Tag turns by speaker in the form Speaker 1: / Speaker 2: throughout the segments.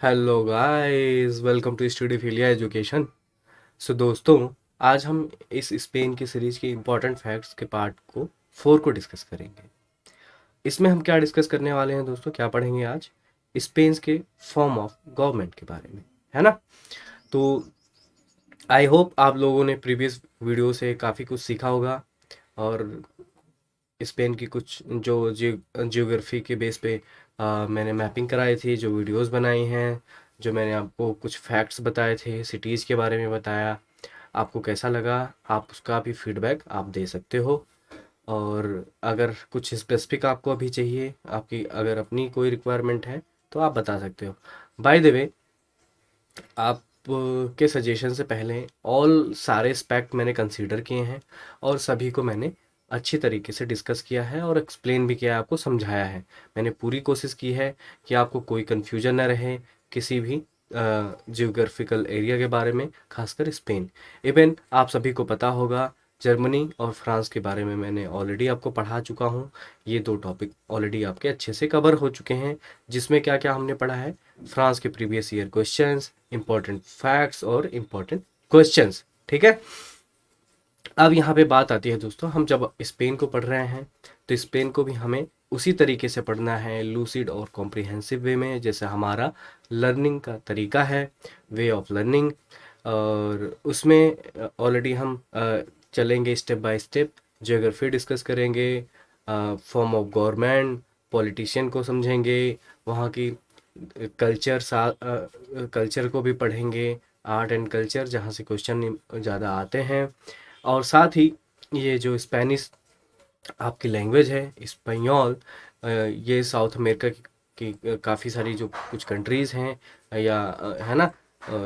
Speaker 1: Hello guys, welcome to studio education. So दोस्तों, आज हम इस स्पेन की सीरीज के इम्पोर्टेंट फैक्ट्स के पार्ट को 4 को डिस्कस करेंगे। इसमें हम क्या डिस्कस करने वाले हैं दोस्तों, क्या पढ़ेंगे आज? स्पेन के फॉर्म ऑफ गवर्नमेंट के बारे में, है ना? तो आई होप आप लोगों ने प्रीवियस वीडियो से काफ़ी कुछ सीखा होगा और स्पेन की कुछ जो जियोग्राफी के बेस पे मैंने मैपिंग कराई थी, जो वीडियोस बनाई हैं, जो मैंने आपको कुछ फैक्ट्स बताए थे, सिटीज़ के बारे में बताया, आपको कैसा लगा? आप उसका भी फीडबैक आप दे सकते हो। और अगर कुछ स्पेसिफिक आपको अभी चाहिए, आपकी अगर अपनी कोई रिक्वायरमेंट है, तो आप बता सकते हो। बाय द वे, आप के सजेशन से पहले ऑल सारे एस्पेक्ट मैंने कंसीडर किए हैं और सभी को मैंने अच्छी तरीके से डिस्कस किया है और एक्सप्लेन भी किया है, आपको समझाया है। मैंने पूरी कोशिश की है कि आपको कोई कन्फ्यूजन ना रहे किसी भी जियोग्राफिकल एरिया के बारे में, खासकर स्पेन। इवन आप सभी को पता होगा, जर्मनी और फ्रांस के बारे में मैंने ऑलरेडी आपको पढ़ा चुका हूँ। ये दो टॉपिक ऑलरेडी आपके अच्छे से कवर हो चुके हैं, जिसमें क्या क्या हमने पढ़ा है। फ्रांस के previous year questions, important facts और इंपॉर्टेंट क्वेश्चंस, ठीक है। अब यहाँ पे बात आती है दोस्तों, हम जब स्पेन को पढ़ रहे हैं तो स्पेन को भी हमें उसी तरीके से पढ़ना है, लूसिड और कॉम्प्रिहेंसिव वे में, जैसे हमारा लर्निंग का तरीका है, वे ऑफ लर्निंग। और उसमें ऑलरेडी हम चलेंगे step by step, geography discuss करेंगे, फॉर्म ऑफ गवर्नमेंट, पॉलिटिशियन को समझेंगे, वहाँ की कल्चर को भी पढ़ेंगे, आर्ट एंड कल्चर जहाँ से क्वेश्चन ज़्यादा आते हैं। और साथ ही ये जो स्पेनिश आपकी लैंग्वेज है, स्पेनियोल, ये साउथ अमेरिका की काफ़ी सारी जो कुछ कंट्रीज़ हैं, या है ना,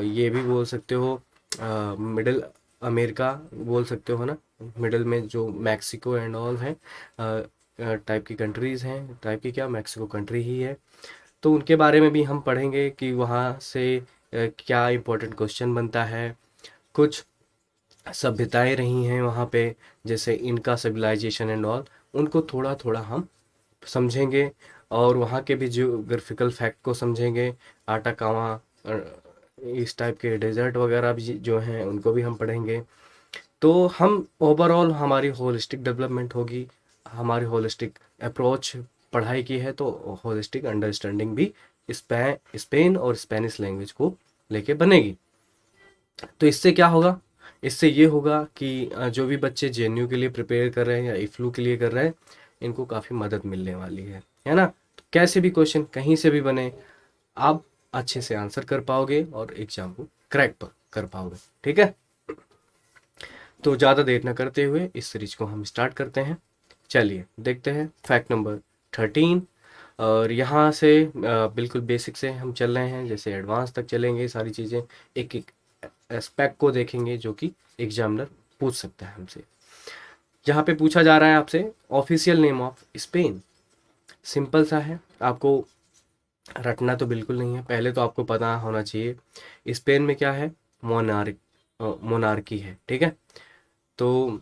Speaker 1: ये भी बोल सकते हो, मिडिल अमेरिका बोल सकते हो ना, मिडिल में जो मैक्सिको एंड ऑल है, टाइप की कंट्रीज़ हैं, टाइप की क्या, मैक्सिको कंट्री ही है। तो उनके बारे में भी हम पढ़ेंगे कि वहाँ से क्या इम्पोर्टेंट क्वेश्चन बनता है। कुछ सभ्यताएं रही हैं वहाँ पे, जैसे इनका सिविलाइजेशन एंड ऑल, उनको थोड़ा थोड़ा हम समझेंगे। और वहाँ के भी जियोग्राफिकल फैक्ट को समझेंगे, आटाकामा, इस टाइप के डेजर्ट वगैरह भी जो हैं उनको भी हम पढ़ेंगे। तो हम ओवरऑल हमारी होलिस्टिक डेवलपमेंट होगी, हमारी होलिस्टिक अप्रोच पढ़ाई की है, तो होलिस्टिक अंडरस्टैंडिंग भी स्पेन और स्पेनिश लैंग्वेज को लेके बनेगी। तो इससे क्या होगा? इससे ये होगा कि जो भी बच्चे जेएनयू के लिए प्रिपेयर कर रहे हैं या इफ्लू के लिए कर रहे हैं, इनको काफ़ी मदद मिलने वाली है ना? तो कैसे भी क्वेश्चन कहीं से भी बने, आप अच्छे से आंसर कर पाओगे और एग्जाम को क्रैक कर पाओगे, ठीक है। तो ज़्यादा देर न करते हुए इस सीरीज को हम स्टार्ट करते हैं। चलिए देखते हैं फैक्ट नंबर 13। और यहाँ से बिल्कुल बेसिक से हम चल रहे हैं, जैसे एडवांस तक चलेंगे, सारी चीज़ें एक एक एस्पेक्ट को देखेंगे जो कि एग्जामिनर पूछ सकता है हमसे। यहाँ पे पूछा जा रहा है आपसे, official name of Spain. Simple सा है, आपको रटना तो बिल्कुल नहीं है, पहले तो आपको पता होना चाहिए स्पेन में क्या है। मोनार्क मोनार्की है, ठीक है। तो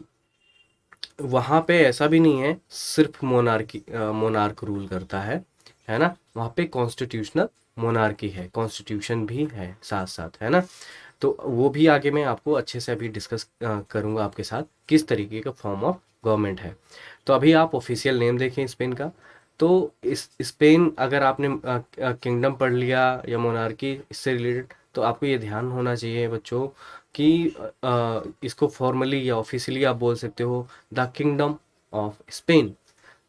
Speaker 1: वहाँ पे ऐसा भी नहीं है सिर्फ मोनार्क रूल करता है ना। वहाँ पे कॉन्स्टिट्यूशनल मोनार्की है, कॉन्स्टिट्यूशन भी है साथ साथ, है ना। तो वो भी आगे मैं आपको अच्छे से अभी डिस्कस करूँगा आपके साथ, किस तरीके का फॉर्म ऑफ गवर्नमेंट है। तो अभी आप ऑफिशियल नेम देखें स्पेन का। तो इस स्पेन, अगर आपने किंगडम पढ़ लिया या मोनार्की इससे रिलेटेड, तो आपको ये ध्यान होना चाहिए बच्चों कि इसको फॉर्मली या ऑफिशियली आप बोल सकते हो द किंगडम ऑफ स्पेन।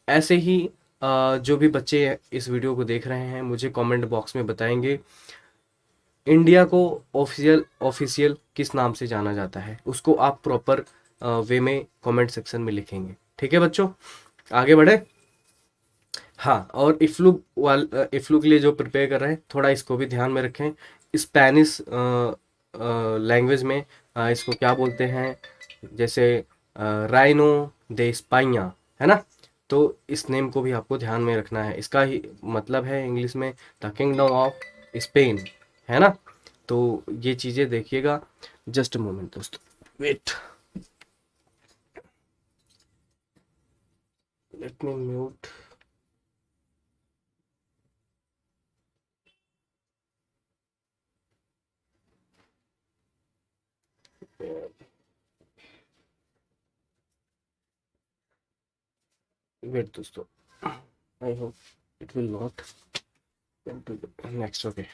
Speaker 1: ऐसे ही जो भी बच्चे इस वीडियो को देख रहे हैं, मुझे कमेंट बॉक्स में बताएंगे इंडिया को ऑफिशियल ऑफिशियल किस नाम से जाना जाता है, उसको आप प्रॉपर वे में कमेंट सेक्शन में लिखेंगे, ठीक है बच्चों। आगे बढ़े। हाँ, और इफ्लू के लिए जो प्रिपेयर कर रहे हैं, थोड़ा इसको भी ध्यान में रखें। स्पेनिश लैंग्वेज में इसको क्या बोलते हैं, जैसे राइनो दे स्पाइया, है ना। तो इस नेम को भी आपको ध्यान में रखना है, इसका ही मतलब है इंग्लिश में द किंगडम ऑफ स्पेन, है ना। तो ये चीज़ें देखिएगा। जस्ट मोमेंट दोस्तों, wait, let me mute. Wait दोस्तों, I hope it will not next. Okay,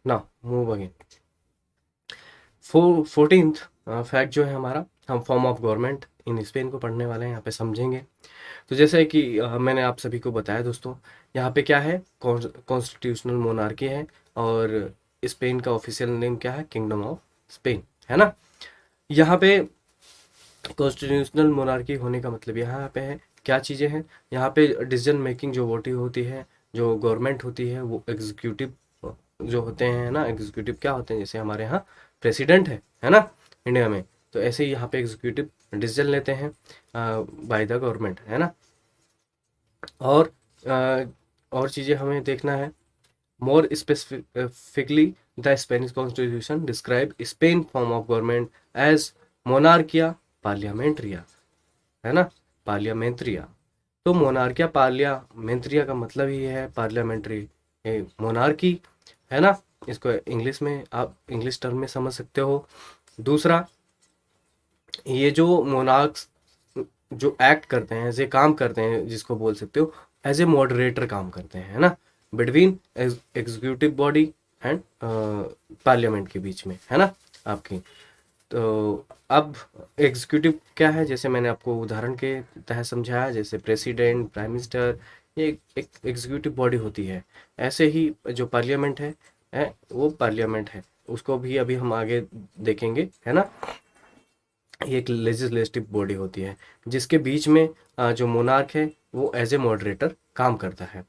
Speaker 1: now move again. 14th fact जो है हमारा, हम form of government in Spain को पढ़ने वाले हैं, यहाँ पे समझेंगे। तो जैसे कि मैंने आप सभी को बताया दोस्तों, यहाँ पे क्या है, कॉन्स्टिट्यूशनल मोनार्की है, और स्पेन का ऑफिशियल नेम क्या है, किंगडम ऑफ स्पेन, है ना। यहाँ पे कॉन्स्टिट्यूशनल मोनार्की होने का मतलब यहाँ पे है क्या चीज़ें हैं, यहाँ पे डिसीजन मेकिंग जो वोटिंग होती है, जो गवर्नमेंट होती है, वो एग्जीक्यूटिव जो होते हैं ना, एग्जीक्यूटिव क्या होते हैं, जैसे हमारे यहाँ प्रेसिडेंट है ना, इंडिया में, तो ऐसे ही यहाँ पे एग्जीक्यूटिव डिसीजन लेते हैं बाय द गवर्नमेंट, है ना। और और चीज़ें हमें देखना है, more specifically the Spanish constitution describe Spain form of government as मोनार्किया पार्लियामेंट्रिया, है ना, पार्लियामेंट्रिया। तो मोनार्किया पार्लियामेंट्रिया का मतलब ही है पार्लियामेंट्री मोनार्की, है ना। इसको इंग्लिश में आप इंग्लिश टर्म में समझ सकते हो। दूसरा, ये जो मोनार्क्स जो एक्ट करते हैं, ऐसे काम करते हैं, जिसको बोल सकते हो एज ए मॉडरेटर काम करते हैं, है ना, between executive body and parliament के बीच में, है ना आपकी। तो अब एग्जीक्यूटिव क्या है, जैसे मैंने आपको उदाहरण के तहत समझाया, जैसे प्रेसिडेंट, प्राइम मिनिस्टर, ये एक एग्जीक्यूटिव बॉडी होती है। ऐसे ही जो पार्लियामेंट है वो पार्लियामेंट है, उसको भी अभी हम आगे देखेंगे, है ना। ये एक लेजिस्लेटिव बॉडी होती है, जिसके बीच में जो मोनार्क है वो एज ए मॉडरेटर काम करता है।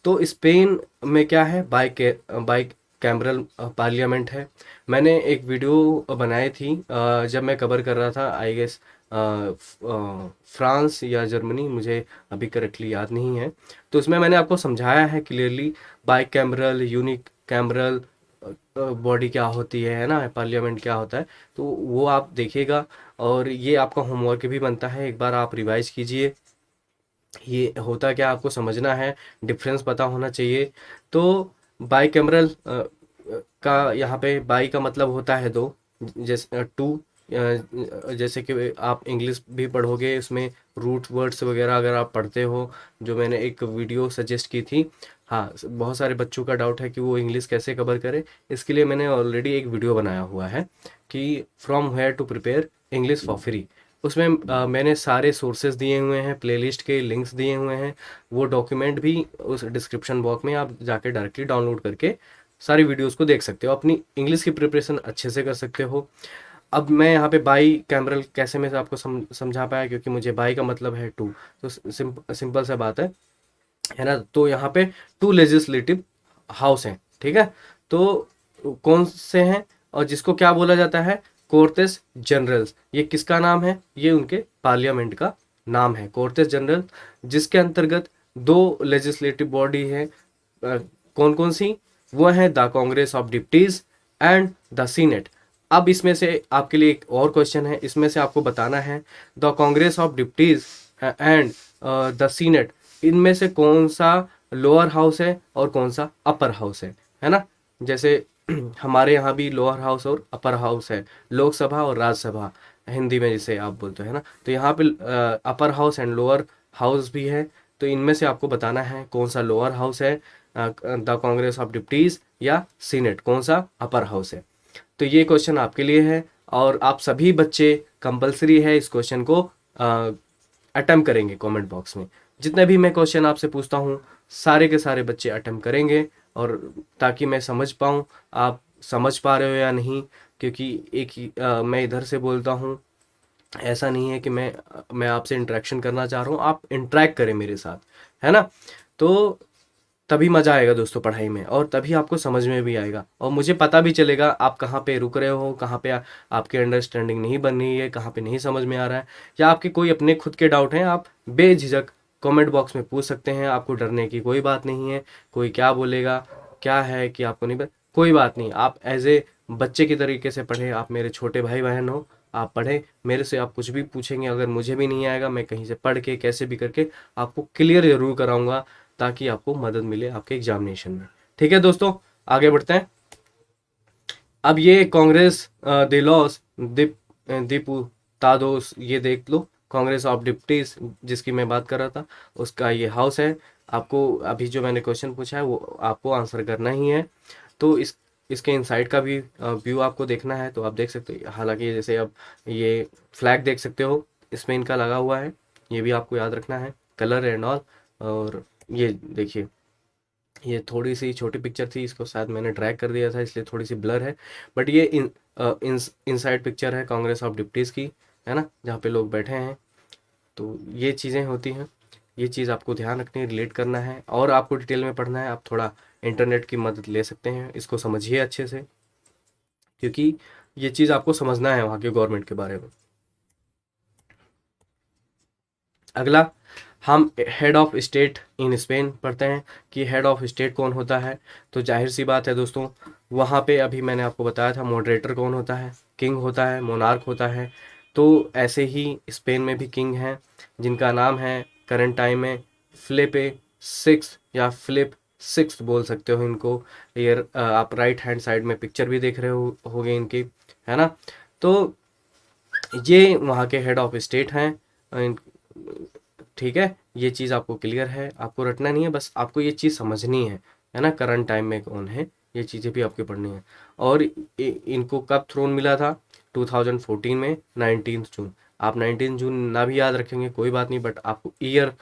Speaker 1: तो स्पेन में क्या है, बाई कैमरल पार्लियामेंट है। मैंने एक वीडियो बनाई थी जब मैं कवर कर रहा था, आई गेस फ्रांस या जर्मनी, मुझे अभी करेक्टली याद नहीं है। तो उसमें मैंने आपको समझाया है clearly by cameral, unique cameral body क्या होती है ना, पार्लियामेंट क्या होता है। तो वो आप देखिएगा, और ये आपका होमवर्क भी बनता है, एक बार आप रिवाइज कीजिए। ये होता क्या आपको समझना है, डिफरेंस पता होना चाहिए। तो बाई कैमरल का यहाँ पे बाई का मतलब होता है दो, जैसे टू, जैसे कि आप इंग्लिश भी पढ़ोगे, उसमें रूट वर्ड्स वगैरह अगर आप पढ़ते हो, जो मैंने एक वीडियो सजेस्ट की थी। हाँ, बहुत सारे बच्चों का डाउट है कि वो इंग्लिश कैसे कवर करे, इसके लिए मैंने ऑलरेडी एक वीडियो बनाया हुआ है कि from where to prepare English for free. उसमें मैंने सारे सोर्सेज दिए हुए हैं, प्लेलिस्ट के लिंक्स दिए हुए हैं, वो डॉक्यूमेंट भी उस डिस्क्रिप्शन बॉक्स में आप जाके डायरेक्टली डाउनलोड करके सारी वीडियोस को देख सकते हो, अपनी इंग्लिश की प्रिपरेशन अच्छे से कर सकते हो। अब मैं यहाँ पे बाई कैमरल कैसे मैं आपको समझा पाया, क्योंकि मुझे बाई का मतलब है टू, तो सिंपल सा बात है ना। तो यहाँ पे टू लेजिस्लेटिव हाउस हैं, ठीक है। तो कौन से हैं, और जिसको क्या बोला जाता है, कोर्टेस जनरल्स। ये किसका नाम है, ये उनके पार्लियामेंट का नाम है, कोर्टेस जनरल, जिसके अंतर्गत दो लेजिस्लेटिव बॉडी है। कौन कौन सी, वो है the Congress of Deputies and the Senate. अब इसमें से आपके लिए एक और क्वेश्चन है, इसमें से आपको बताना है the Congress of Deputies and the Senate, इनमें से कौन सा लोअर हाउस है और कौन सा अपर हाउस है ना। जैसे हमारे यहाँ भी लोअर हाउस और अपर हाउस है, लोकसभा और राज्यसभा हिंदी में जिसे आप बोलते हैं ना। तो यहाँ पे upper house and lower house भी है, तो इनमें से आपको बताना है कौन सा लोअर हाउस है, द कांग्रेस ऑफ डिप्टीज या सीनेट कौन सा अपर हाउस है। तो ये क्वेश्चन आपके लिए है, और आप सभी बच्चे कंपलसरी है इस क्वेश्चन को अटेम्प्ट करेंगे कमेंट बॉक्स में। जितने भी मैं क्वेश्चन आपसे पूछता हूँ, सारे के सारे बच्चे अटेम्प्ट करेंगे, और ताकि मैं समझ पाऊँ आप समझ पा रहे हो या नहीं। क्योंकि एक ही मैं इधर से बोलता हूँ, ऐसा नहीं है कि मैं आपसे इंटरेक्शन करना चाह रहा हूँ, आप इंटरेक्ट करें मेरे साथ, है ना। तो तभी मज़ा आएगा दोस्तों पढ़ाई में, और तभी आपको समझ में भी आएगा, और मुझे पता भी चलेगा आप कहाँ पे रुक रहे हो, कहाँ पे आपकी अंडरस्टैंडिंग नहीं बन रही है, कहाँ पे नहीं समझ में आ रहा है, या आपके कोई अपने खुद के डाउट हैं, आप बेझिझक कमेंट बॉक्स में पूछ सकते हैं। आपको डरने की कोई बात नहीं है, कोई क्या बोलेगा, क्या है कि आपको नहीं कोई बात नहीं। आप एज ए बच्चे की तरीके से पढ़े, आप मेरे छोटे भाई बहन हो, आप पढ़े मेरे से, आप कुछ भी पूछेंगे, अगर मुझे भी नहीं आएगा, मैं कहीं से पढ़ के कैसे भी करके आपको क्लियर जरूर कराऊंगा, ताकि आपको मदद मिले आपके एग्जामिनेशन में। ठीक है दोस्तों, आगे बढ़ते हैं। अब ये कांग्रेस द लॉस द दिपुतादोस, ये देख लो, कांग्रेस ऑफ डिप्टीज जिसकी मैं बात कर रहा था, उसका ये हाउस है। आपको अभी जो मैंने क्वेश्चन पूछा है वो आपको आंसर करना ही है। तो इसके इनसाइड का भी व्यू आपको देखना है तो आप देख सकते हो। हालांकि जैसे अब ये फ्लैग देख सकते हो स्पेन का लगा हुआ है, ये भी आपको याद रखना है, कलर एंड ऑल। और ये देखिए, ये थोड़ी सी छोटी पिक्चर थी, इसको शायद मैंने ड्रैग कर दिया था इसलिए थोड़ी सी ब्लर है, बट ये इनसाइड पिक्चर है कांग्रेस ऑफ डिप्टीज़ की, है ना, जहाँ पे लोग बैठे हैं। तो ये चीज़ें होती हैं, ये चीज़ आपको ध्यान रखनी है, रिलेट करना है, और आपको डिटेल में पढ़ना है। आप थोड़ा इंटरनेट की मदद ले सकते हैं, इसको समझिए अच्छे से, क्योंकि ये चीज़ आपको समझना है वहाँ के गवर्नमेंट के बारे में। अगला हम head of state in Spain पढ़ते हैं कि हेड ऑफ स्टेट कौन होता है। तो जाहिर सी बात है दोस्तों, वहाँ पे अभी मैंने आपको बताया था मॉडरेटर कौन होता है, किंग होता है, मोनार्क होता है। तो ऐसे ही स्पेन में भी किंग हैं जिनका नाम है करंट टाइम में फिलिपे सिक्स या फिलिप सिक्स बोल सकते हो इनको। ये आप राइट हैंड साइड में पिक्चर भी देख रहे होगे इनकी, है ना। तो ये वहाँ के हेड ऑफ स्टेट हैं। ठीक है, ये चीज़ आपको क्लियर है, आपको रटना नहीं है, बस आपको ये चीज़ समझनी है ना, करंट टाइम में कौन है, ये चीज़ें भी आपकी पढ़नी है। और इनको कब थ्रोन मिला था, 2014 में 19 जून। आप 19 जून ना भी याद रखेंगे कोई बात नहीं, बट आपको ईयर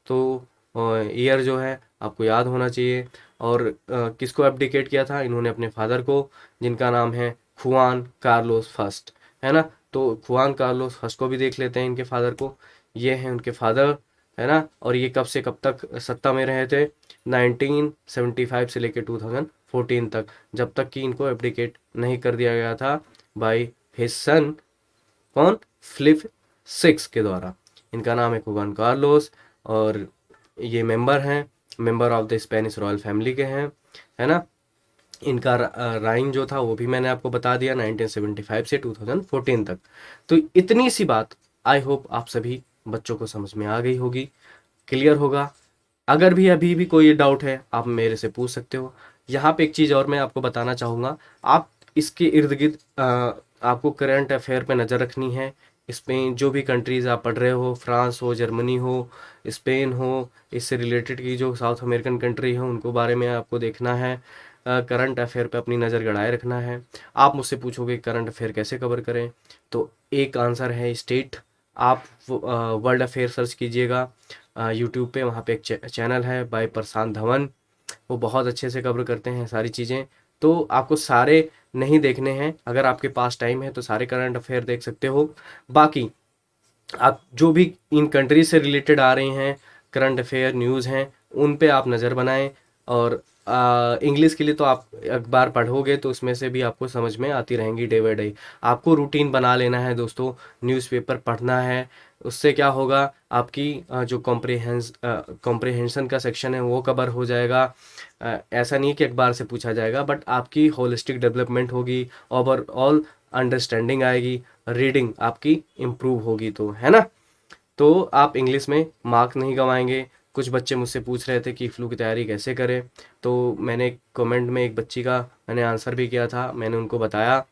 Speaker 1: तो ईयर जो है आपको याद होना चाहिए। और किसको एब्डिकेट किया था इन्होंने, अपने फादर को, जिनका नाम है खुआन कार्लोस फर्स्ट, है ना। तो खुआन कार्लोस फर्स्ट को भी देख लेते हैं, इनके फादर को, ये हैं उनके फादर, है ना। और ये कब से कब तक सत्ता में रहे थे, 1975 से लेकर 2014 तक, जब तक कि इनको एब्डिकेट नहीं कर दिया गया था बाय हिज सन, कौन, फिलिप सिक्स के द्वारा। इनका नाम है खुआन कार्लोस, और ये मेंबर हैं, member of the Spanish royal family के हैं, है ना। इनका राइन जो था वो भी मैंने आपको बता दिया, 1975 से 2014 तक। तो इतनी सी बात आई होप आप सभी बच्चों को समझ में आ गई होगी, क्लियर होगा। अगर भी अभी भी कोई डाउट है आप मेरे से पूछ सकते हो। यहाँ पे एक चीज़ और मैं आपको बताना चाहूँगा, आप इसके इर्द गिर्द आपको करंट अफेयर पे नज़र रखनी है। स्पेन, जो भी कंट्रीज़ आप पढ़ रहे हो, फ्रांस हो, जर्मनी हो, स्पेन हो, इससे रिलेटेड की जो साउथ अमेरिकन कंट्री है उनको बारे में आपको देखना है। करंट अफेयर पे अपनी नज़र गड़ाए रखना है। आप मुझसे पूछोगे करंट अफेयर कैसे कवर करें, तो एक आंसर है स्टेट। आप वर्ल्ड अफेयर सर्च कीजिएगा यूट्यूब पे, वहाँ पे एक चैनल है बाय प्रशांत धवन, वो बहुत अच्छे से कवर करते हैं सारी चीज़ें। तो आपको सारे नहीं देखने हैं, अगर आपके पास टाइम है तो सारे करंट अफेयर देख सकते हो। बाकी आप जो भी इन कंट्री से रिलेटेड आ रही हैं करंट अफेयर न्यूज़ हैं, उन पे आप नज़र बनाएं। और इंग्लिश के लिए तो आप अखबार पढ़ोगे तो उसमें से भी आपको समझ में आती रहेंगी डे बाई डे। आपको रूटीन बना लेना है दोस्तों, न्यूज़पेपर पढ़ना है। उससे क्या होगा, आपकी जो कॉम्प्रिहेंशन का सेक्शन है वो कवर हो जाएगा। ऐसा नहीं कि अखबार से पूछा जाएगा, बट आपकी होलिस्टिक डेवलपमेंट होगी, ओवरऑल अंडरस्टैंडिंग आएगी, रीडिंग आपकी इम्प्रूव होगी, तो है ना। तो आप इंग्लिश में मार्क नहीं गंवाएंगे। कुछ बच्चे मुझसे पूछ रहे थे कि फ्लू की तैयारी कैसे करें, तो मैंने कमेंट में एक बच्ची का मैंने आंसर भी किया था। मैंने उनको बताया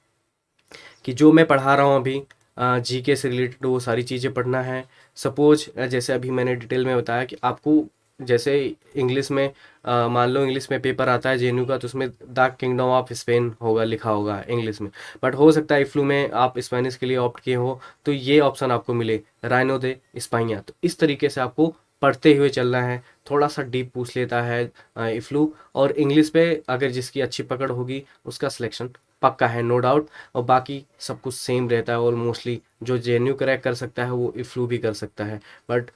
Speaker 1: कि जो मैं पढ़ा रहा हूँ अभी जीके से रिलेटेड वो सारी चीज़ें पढ़ना है। सपोज जैसे अभी मैंने डिटेल में बताया कि आपको जैसे इंग्लिश में मान लो इंग्लिश में पेपर आता है जेएनयू का, तो उसमें द किंगडम ऑफ स्पेन होगा, लिखा होगा इंग्लिश में, बट हो सकता है फ्लू में आप स्पेनिश के लिए ऑप्ट किए हो तो ये ऑप्शन आपको मिले राइनो दे स्पाइया। तो इस तरीके से आपको पढ़ते हुए चलना है। थोड़ा सा डीप पूछ लेता है इफ्लू, और इंग्लिश पे अगर जिसकी अच्छी पकड़ होगी उसका सिलेक्शन पक्का है, नो डाउट। और बाकी सब कुछ सेम रहता है ऑलमोस्टली, जो जेएनयू क्रैक कर सकता है वो इफ्लू भी कर सकता है। बट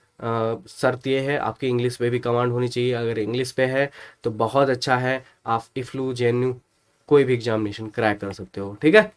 Speaker 1: शर्त ये है आपकी इंग्लिश पे भी कमांड होनी चाहिए। अगर इंग्लिश पे है तो बहुत अच्छा है, आप इफ्लू जेएनयू कोई भी एग्जामिनेशन क्रैक कर सकते हो, ठीक है।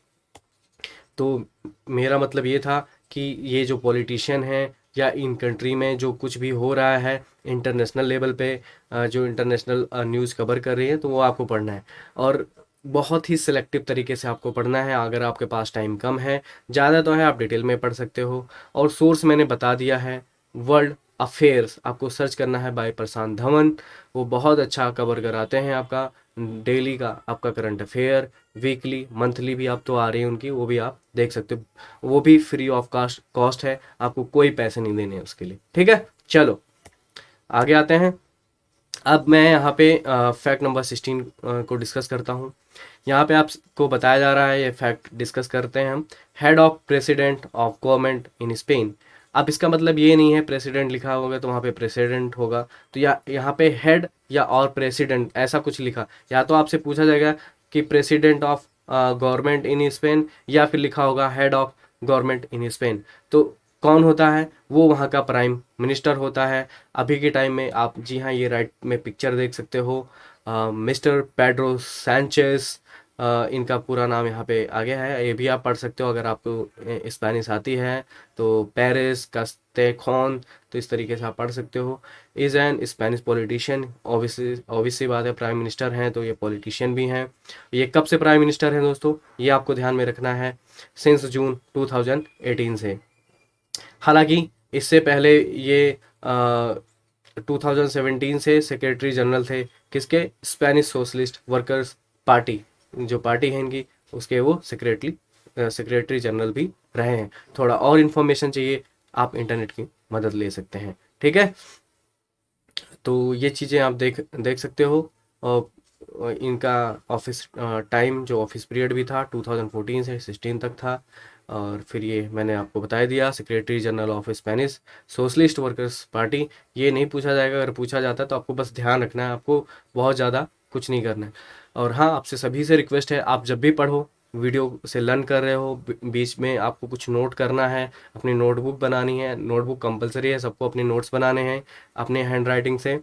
Speaker 1: तो मेरा मतलब ये था कि ये जो पॉलिटिशियन हैं या इन कंट्री में जो कुछ भी हो रहा है इंटरनेशनल लेवल पे, जो इंटरनेशनल न्यूज़ कवर कर रही है, तो वो आपको पढ़ना है। और बहुत ही सिलेक्टिव तरीके से आपको पढ़ना है। अगर आपके पास टाइम कम है, ज़्यादा तो है, आप डिटेल में पढ़ सकते हो। और सोर्स मैंने बता दिया है, वर्ल्ड अफेयर्स आपको सर्च करना है बाय प्रशांत धवन। वो बहुत अच्छा कवर कराते हैं आपका डेली का, आपका करंट अफेयर, वीकली, मंथली भी आप तो आ रही है उनकी, वो भी आप देख सकते हो। वो भी फ्री ऑफ कॉस्ट है, आपको कोई पैसे नहीं देने हैं उसके लिए। ठीक है, चलो आगे आते हैं। अब मैं यहाँ पे फैक्ट नंबर 16 को डिस्कस करता हूँ। यहाँ पे आपको बताया जा रहा है, ये फैक्ट डिस्कस करते हैं हम। Head of president of government in Spain. अब इसका मतलब ये नहीं है प्रेसिडेंट लिखा होगा तो वहाँ पे प्रेसिडेंट होगा, तो यहाँ पे हेड या और प्रेसिडेंट ऐसा कुछ लिखा, या तो आपसे पूछा जाएगा कि president of government in Spain, या फिर लिखा होगा head of government in Spain. तो कौन होता है? वो वहाँ का प्राइम मिनिस्टर होता है अभी के टाइम में। आप जी हाँ, ये राइट में पिक्चर देख सकते हो, मिस्टर पेड्रो सैंचेज, इनका पूरा नाम यहाँ पे आ गया है, ये भी आप पढ़ सकते हो अगर आपको स्पेनिश आती है तो। पेरेस कास्तेखोन, तो इस तरीके से आप पढ़ सकते हो। Is an Spanish politician, obviously बात है, प्राइम मिनिस्टर हैं तो ये पॉलिटिशियन भी हैं। ये कब से प्राइम मिनिस्टर हैं दोस्तों, ये आपको ध्यान में रखना है, सिंस जून 2018 से। हालांकि इससे पहले ये 2017 से सेक्रेटरी जनरल थे, किसके? स्पेनिश सोशलिस्ट वर्कर्स पार्टी, जो पार्टी है इनकी, उसके वो सेक्रेटरी जनरल भी रहे हैं। थोड़ा और इन्फॉर्मेशन चाहिए, आप इंटरनेट की मदद ले सकते हैं। ठीक है, तो ये चीज़ें आप देख देख सकते हो। और इनका ऑफिस टाइम, जो ऑफिस पीरियड भी था 2014 से 16 तक था। और फिर ये मैंने आपको बता दिया, secretary general of Spanish socialist workers party. ये नहीं पूछा जाएगा, अगर पूछा जाता है तो आपको बस ध्यान रखना है, आपको बहुत ज़्यादा कुछ नहीं करना है। और हाँ, आपसे सभी से रिक्वेस्ट है, आप जब भी पढ़ो, वीडियो से लर्न कर रहे हो, बीच में आपको कुछ नोट करना है, अपनी नोटबुक बनानी है, नोटबुक कंपलसरी है, सबको अपने नोट्स बनाने हैं अपने हैंड राइटिंग से,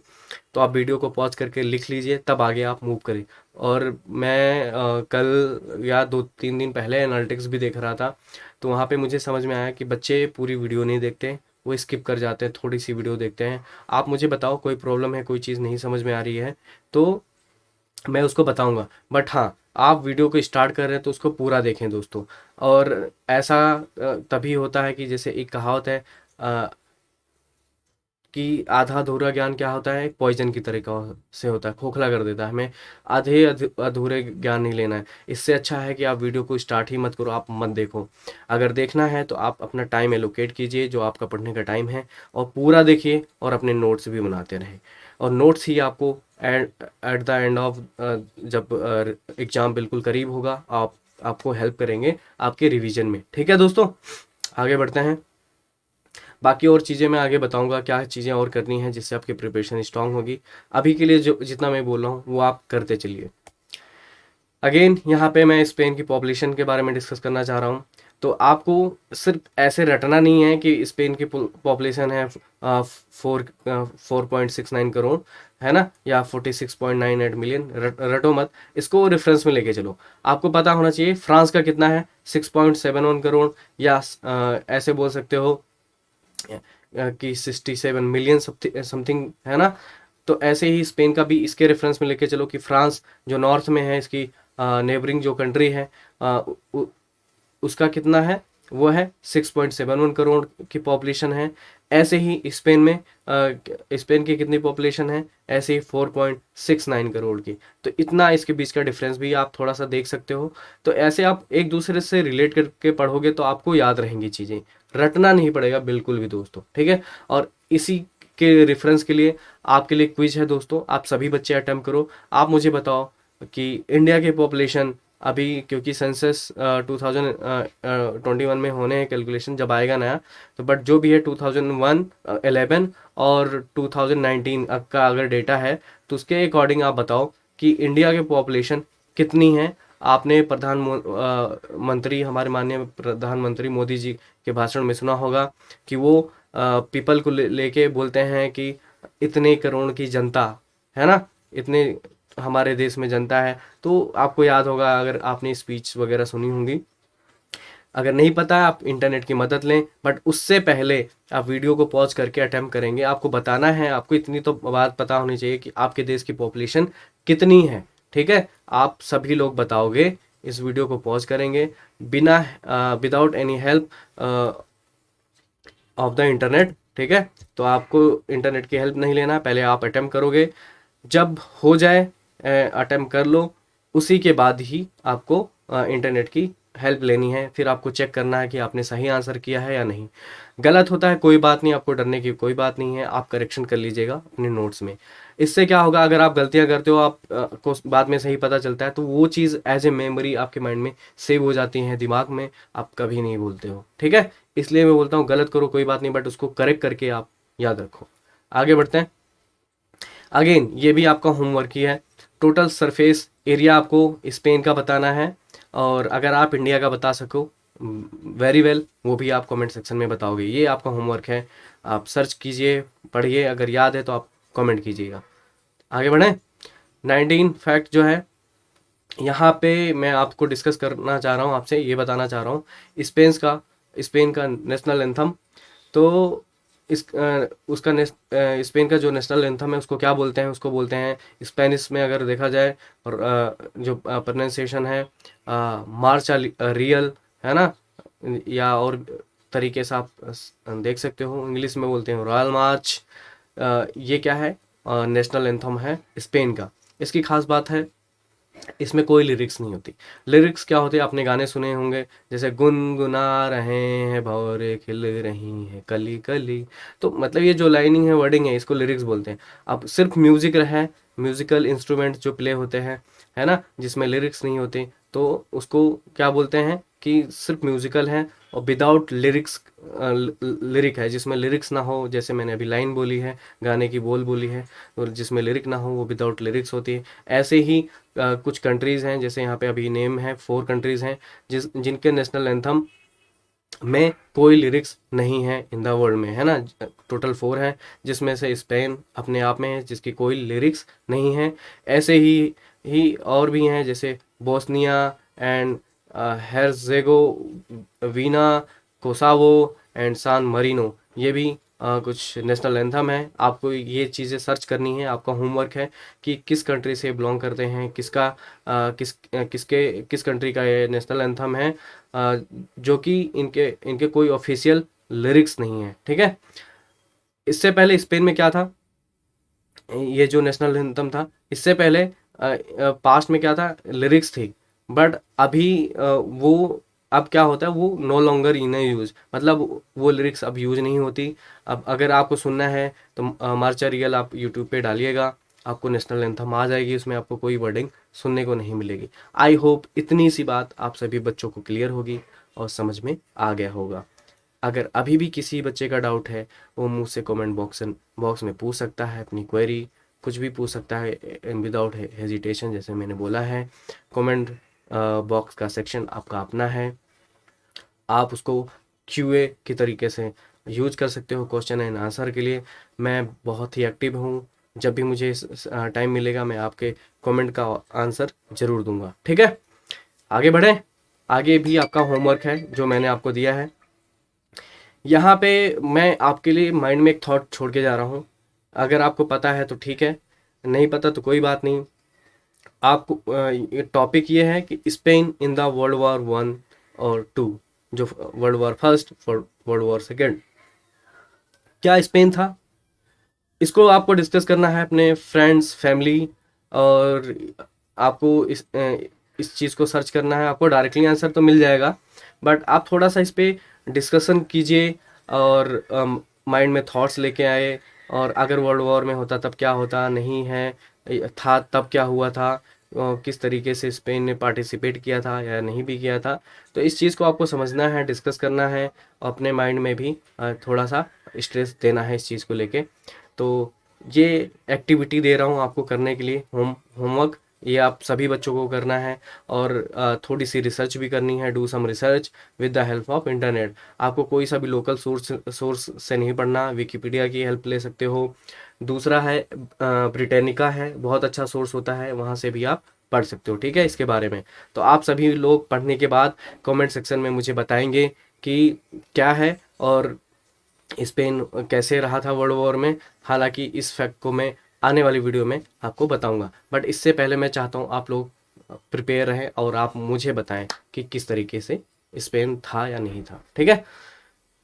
Speaker 1: तो आप वीडियो को पॉज करके लिख लीजिए, तब आगे आप मूव करें। और मैं कल या 2-3 दिन पहले एनालिटिक्स भी देख रहा था, तो वहाँ पे मुझे समझ में आया कि बच्चे पूरी वीडियो नहीं देखते, वो स्किप कर जाते हैं, थोड़ी सी वीडियो देखते हैं। आप मुझे बताओ, कोई प्रॉब्लम है, कोई चीज़ नहीं समझ में आ रही है तो मैं उसको बताऊंगा, बट हाँ, आप वीडियो को स्टार्ट कर रहे हैं तो उसको पूरा देखें दोस्तों। और ऐसा तभी होता है कि जैसे एक कहावत है कि आधा अधूरा ज्ञान क्या होता है, पॉइजन की तरह का से होता है, खोखला कर देता है हमें। अधूरे ज्ञान नहीं लेना है। इससे अच्छा है कि आप वीडियो को स्टार्ट ही मत करो, आप मत देखो। अगर देखना है तो आप अपना टाइम एलोकेट कीजिए, जो आपका पढ़ने का टाइम है, और पूरा देखिए, और अपने नोट्स भी बनाते रहें। और नोट्स ही आपको एट द एंड ऑफ, जब एग्ज़ाम बिल्कुल करीब होगा, आपको हेल्प करेंगे आपके रिवीजन में। ठीक है दोस्तों, आगे बढ़ते हैं। बाकी और चीज़ें मैं आगे बताऊंगा, क्या चीज़ें और करनी है जिससे आपकी प्रिपरेशन स्ट्रांग होगी। अभी के लिए जो जितना मैं बोल रहा हूँ वो आप करते चलिए। अगेन यहाँ पे मैं स्पेन की पॉपुलेशन के बारे में डिस्कस करना चाह रहा हूँ। तो आपको सिर्फ ऐसे रटना नहीं है कि स्पेन की पॉपुलेशन है 4.69 करोड़, है ना, या 46.98 मिलियन। रटो मत, इसको रेफरेंस में लेके चलो। आपको पता होना चाहिए फ्रांस का कितना है, 6.71 करोड़, या ऐसे बोल सकते हो कि 67 मिलियन समथिंग, है ना। तो ऐसे ही स्पेन का भी इसके रेफरेंस में लेके चलो कि फ्रांस जो नॉर्थ में है, इसकी नेबरिंग जो कंट्री है, उसका कितना है, वो है 6.71 करोड़ की पॉपुलेशन है। ऐसे ही स्पेन में स्पेन की कितनी पॉपुलेशन है, ऐसे ही 4.69 करोड़ की। तो इतना इसके बीच का डिफरेंस भी आप थोड़ा सा देख सकते हो। तो ऐसे आप एक दूसरे से रिलेट करके पढ़ोगे तो आपको याद रहेंगी चीज़ें, रटना नहीं पड़ेगा बिल्कुल भी दोस्तों। ठीक है, और इसी के रेफरेंस के लिए आपके लिए क्विज है दोस्तों, आप सभी बच्चे अटेम्प्ट करो। आप मुझे बताओ कि इंडिया की पॉपुलेशन अभी, क्योंकि सेंसस 2021 में होने हैं कैलकुलेशन, जब आएगा नया, तो बट जो भी है 2011 और 2019 का अगर डेटा है, तो उसके अकॉर्डिंग आप बताओ कि इंडिया की पॉपुलेशन कितनी है। आपने मंत्री, हमारे माननीय प्रधानमंत्री मोदी जी के भाषण में सुना होगा कि वो पीपल को लेके बोलते हैं कि इतने करोड़ की जनता है ना, इतने हमारे देश में जनता है। तो आपको याद होगा अगर आपने स्पीच वगैरह सुनी होंगी। अगर नहीं पता है, आप इंटरनेट की मदद लें, बट उससे पहले आप वीडियो को पॉज करके अटेम्प्ट करेंगे। आपको बताना है, आपको इतनी तो बात पता होनी चाहिए कि आपके देश की पॉपुलेशन कितनी है। ठीक है, आप सभी लोग बताओगे, इस वीडियो को पॉज करेंगे बिना without any help of the internet. ठीक है। तो आपको इंटरनेट की हेल्प नहीं लेना, पहले आप अटेम्प्ट करोगे, जब हो जाए अटेम्प्ट कर लो, उसी के बाद ही आपको इंटरनेट की हेल्प लेनी है। फिर आपको चेक करना है कि आपने सही आंसर किया है या नहीं। गलत होता है कोई बात नहीं, आपको डरने की कोई बात नहीं है, आप करेक्शन कर लीजिएगा अपने नोट्स में। इससे क्या होगा, अगर आप गलतियां करते हो, आप को बाद में सही पता चलता है, तो वो चीज़ एज ए मेमोरी आपके माइंड में सेव हो जाती है दिमाग में, आप कभी नहीं भूलते हो, ठीक है। इसलिए मैं बोलता हूँ गलत करो कोई बात नहीं, बट उसको करेक्ट करके आप याद रखो। आगे बढ़ते हैं। अगेन ये भी आपका होमवर्क ही है। टोटल सरफेस एरिया आपको स्पेन का बताना है, और अगर आप इंडिया का बता सको वेरी वेल, वो भी आप कमेंट सेक्शन में बताओगे। ये आपका होमवर्क है, आप सर्च कीजिए, पढ़िए, अगर याद है तो आप कमेंट कीजिएगा। आगे बढ़ें। 19 फैक्ट जो है यहाँ पे मैं आपको डिस्कस करना चाह रहा हूँ, आपसे ये बताना चाह रहा हूँ स्पेन का नेशनल एंथम। तो उसका स्पेन का जो नेशनल एंथम है उसको क्या बोलते हैं, उसको बोलते हैं स्पेनिश में अगर देखा जाए, और जो प्रोनाउंसिएशन है मार्चा रियल, है ना, या और तरीके से आप देख सकते हो, इंग्लिश में बोलते हैं रॉयल मार्च। ये क्या है, नेशनल एंथम है स्पेन का। इसकी खास बात है, इसमें कोई लिरिक्स नहीं होती। लिरिक्स क्या होते हैं, आपने गाने सुने होंगे, जैसे गुनगुना रहे हैं भौरे खिल रही है कली कली। तो मतलब ये जो लाइनिंग है, वर्डिंग है, इसको लिरिक्स बोलते हैं। अब सिर्फ म्यूजिक रहे, म्यूजिकल इंस्ट्रूमेंट जो प्ले होते हैं, है ना, जिसमें लिरिक्स नहीं होते, तो उसको क्या बोलते हैं कि सिर्फ म्यूजिकल है और विदाउट लिरिक्स। लिरिक है जिसमें लिरिक्स ना हो, जैसे मैंने अभी लाइन बोली है, गाने की बोल बोली है, और जिसमें लिरिक ना हो वो विदाउट लिरिक्स होती है। ऐसे ही कुछ कंट्रीज़ हैं, जैसे यहाँ पे अभी नेम है 4 कंट्रीज़ हैं जिनके नेशनल एंथम में कोई लिरिक्स नहीं है इन द वर्ल्ड में, है ना। टोटल 4 है, जिसमें से स्पेन अपने आप में है जिसकी कोई लिरिक्स नहीं है। ऐसे ही और भी हैं, जैसे बोस्निया एंड हेर्जेगोविना, कोसावो एंड सान मरीनो, ये भी कुछ नेशनल एंथम है। आपको ये चीज़ें सर्च करनी है, आपका होमवर्क है कि किस कंट्री से बिलोंग करते हैं, किस कंट्री का ये नेशनल एंथम है, जो कि इनके इनके कोई ऑफिशियल लिरिक्स नहीं है, ठीक है। इससे पहले स्पेन में क्या था, ये जो नेशनल एंथम था, इससे पहले पास्ट में क्या था, लिरिक्स थी। बट अभी वो अब क्या होता है, वो नो लॉन्गर इन यूज, मतलब वो लिरिक्स अब यूज नहीं होती। अब अगर आपको सुनना है तो मार्चा रियल आप यूट्यूब पे डालिएगा, आपको नेशनल एंथम आ जाएगी, उसमें आपको कोई वर्डिंग सुनने को नहीं मिलेगी। आई होप इतनी सी बात आप सभी बच्चों को क्लियर होगी और समझ में आ गया होगा। अगर अभी भी किसी बच्चे का डाउट है, वो मुझसे कमेंट बॉक्स में पूछ सकता है, अपनी क्वेरी कुछ भी पूछ सकता है विदाउट हेजिटेशन, जैसे मैंने बोला है। कमेंट बॉक्स का सेक्शन आपका अपना है, आप उसको क्यूए की तरीके से यूज कर सकते हो क्वेश्चन एंड आंसर के लिए। मैं बहुत ही एक्टिव हूँ, जब भी मुझे टाइम मिलेगा मैं आपके कमेंट का आंसर जरूर दूंगा, ठीक है। आगे बढ़ें। आगे भी आपका होमवर्क है जो मैंने आपको दिया है। यहाँ पे मैं आपके लिए माइंड में एक थॉट छोड़ के जा रहा हूँ, अगर आपको पता है तो ठीक है, नहीं पता तो कोई बात नहीं। आपको ये टॉपिक ये है कि Spain in the world war 1 और 2, जो वर्ल्ड वॉर फर्स्ट और वर्ल्ड वॉर सेकेंड, क्या स्पेन था, इसको आपको डिस्कस करना है अपने फ्रेंड्स फैमिली, और आपको इस चीज़ को सर्च करना है। आपको डायरेक्टली आंसर तो मिल जाएगा, बट आप थोड़ा सा इस पर डिस्कशन कीजिए, और माइंड में थॉट्स लेके आए, और अगर वर्ल्ड वॉर में होता तब क्या होता, नहीं है था तब क्या हुआ था, किस तरीके से स्पेन ने पार्टिसिपेट किया था या नहीं भी किया था। तो इस चीज़ को आपको समझना है, डिस्कस करना है, अपने माइंड में भी थोड़ा सा स्ट्रेस देना है इस चीज़ को लेके। तो ये एक्टिविटी दे रहा हूँ आपको करने के लिए, होमवर्क, ये आप सभी बच्चों को करना है, और थोड़ी सी रिसर्च भी करनी है, do some research with the help of internet. आपको कोई सा भी लोकल सोर्स से नहीं पढ़ना, विकिपीडिया की हेल्प ले सकते हो। दूसरा है ब्रिटेनिका है, बहुत अच्छा सोर्स होता है, वहाँ से भी आप पढ़ सकते हो, ठीक है, इसके बारे में। तो आप सभी लोग पढ़ने के बाद कमेंट सेक्शन में मुझे बताएंगे कि क्या है, और स्पेन कैसे रहा था वर्ल्ड वॉर में। हालांकि इस फैक्ट को मैं आने वाली वीडियो में आपको बताऊंगा, बट इससे पहले मैं चाहता हूं आप लोग प्रिपेयर रहें और आप मुझे बताएं कि किस तरीके से स्पेन था या नहीं था, ठीक है।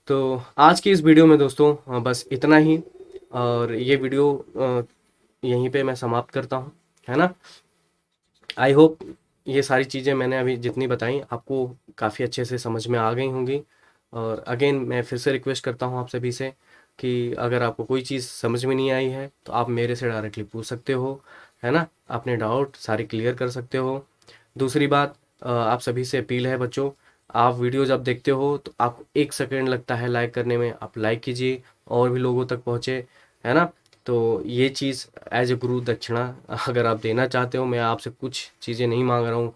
Speaker 1: तो आज की इस वीडियो में दोस्तों बस इतना ही, और ये वीडियो यहीं पे मैं समाप्त करता हूँ, है ना। आई होप ये सारी चीज़ें मैंने अभी जितनी बताई आपको काफ़ी अच्छे से समझ में आ गई होंगी। और अगेन मैं फिर से रिक्वेस्ट करता हूँ आप सभी से कि अगर आपको कोई चीज़ समझ में नहीं आई है तो आप मेरे से डायरेक्टली पूछ सकते हो, है ना। अपने डाउट सारे क्लियर कर सकते हो। दूसरी बात, आप सभी से अपील है बच्चों, आप वीडियो जब देखते हो तो आपको 1 सेकेंड लगता है लाइक करने में, आप लाइक कीजिए और भी लोगों तक पहुँचे, है ना। तो ये चीज़ एज ए गुरु दक्षिणा अगर आप देना चाहते हो, मैं आपसे कुछ चीज़ें नहीं मांग रहा हूँ,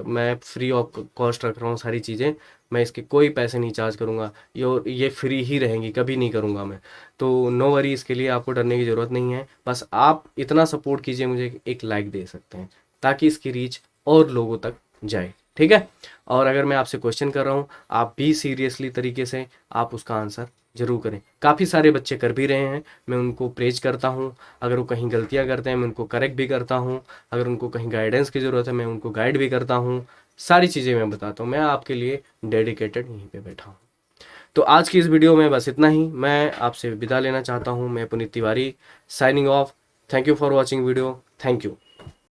Speaker 1: मैं फ्री ऑफ कॉस्ट रख रहा हूँ सारी चीज़ें, मैं इसके कोई पैसे नहीं चार्ज करूँगा, ये फ्री ही रहेंगी, कभी नहीं करूँगा मैं। तो नो वरी, इसके लिए आपको डरने की ज़रूरत नहीं है। बस आप इतना सपोर्ट कीजिए मुझे कि एक लाइक दे सकते हैं, ताकि इसकी रीच और लोगों तक जाए, ठीक है। और अगर मैं आपसे क्वेश्चन कर रहा हूँ, आप भी सीरियसली तरीके से आप उसका आंसर जरूर करें। काफ़ी सारे बच्चे कर भी रहे हैं, मैं उनको प्रेज करता हूँ। अगर वो कहीं गलतियाँ करते हैं मैं उनको करेक्ट भी करता हूँ, अगर उनको कहीं गाइडेंस की ज़रूरत है मैं उनको गाइड भी करता हूँ। सारी चीज़ें मैं बताता हूँ, मैं आपके लिए डेडिकेटेड यहीं पे बैठा हूँ। तो आज की इस वीडियो में बस इतना ही, मैं आपसे विदा लेना चाहता हूँ। मैं Puneet Tiwari, signing off. Thank you for watching video. Thank you.